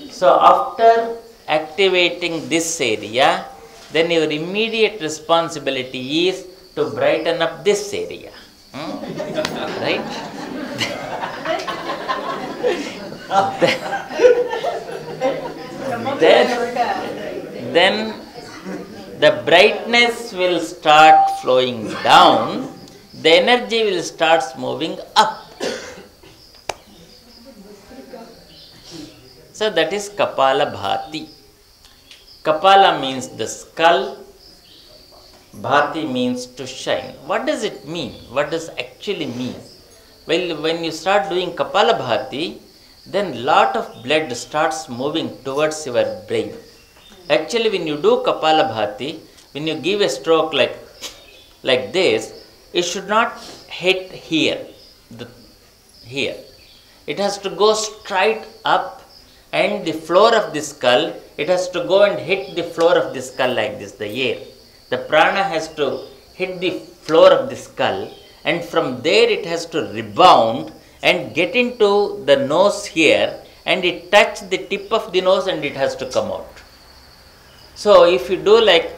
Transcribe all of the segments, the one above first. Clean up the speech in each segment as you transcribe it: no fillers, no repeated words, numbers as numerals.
So after activating this area, then your immediate responsibility is to brighten up this area. Right? then the brightness will start flowing down, the energy will start moving up. So that is Kapalabhati. Kapala means the skull, Bhati means to shine. What does it mean? What does actually mean? Well, when you start doing Kapalabhati, then lot of blood starts moving towards your brain. Actually, when you do Kapalabhati, when you give a stroke like this, it should not hit here, here. It has to go straight up, and the floor of the skull, it has to go and hit the floor of the skull like this, the air. The prana has to hit the floor of the skull, and from there it has to rebound and get into the nose here, and it touch the tip of the nose and it has to come out. So if you do like,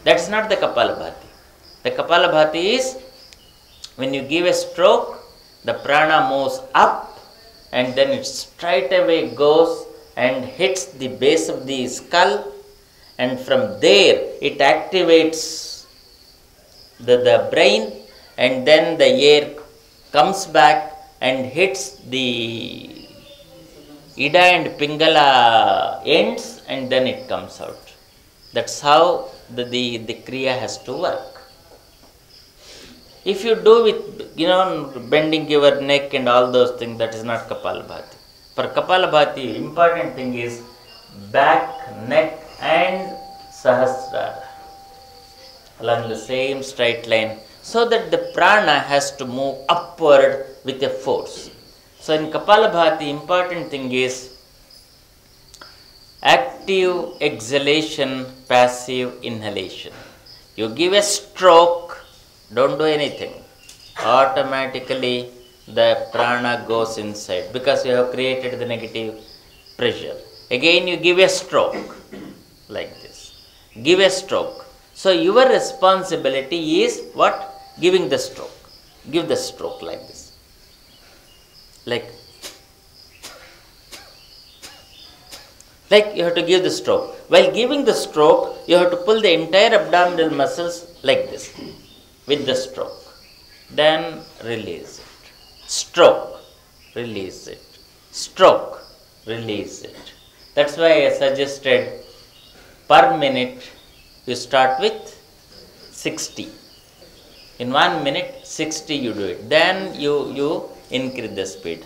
that's not the Kapalabhati. The Kapalabhati is when you give a stroke, the prana moves up, and then it straight away goes and hits the base of the skull, and from there it activates the brain, and then the air comes back and hits the Ida and Pingala ends, and then it comes out. That's how the Kriya has to work. If you do with, bending your neck and all those things, that is not Kapalabhati. For Kapalabhati, important thing is back, neck and Sahasrara along the same straight line, so that the prana has to move upward with a force. So in Kapalabhati, important thing is active exhalation, passive inhalation. You give a stroke, don't do anything. Automatically the prana goes inside because you have created the negative pressure. Again you give a stroke like this. Give a stroke. So your responsibility is what? Giving the stroke. Give the stroke like this. Like you have to give the stroke. While giving the stroke, you have to pull the entire abdominal muscles like this with the stroke. Then release it. Stroke, release it. Stroke, release it. That's why I suggested per minute you start with 60. In 1 minute, 60 you do it. Then you increase the speed.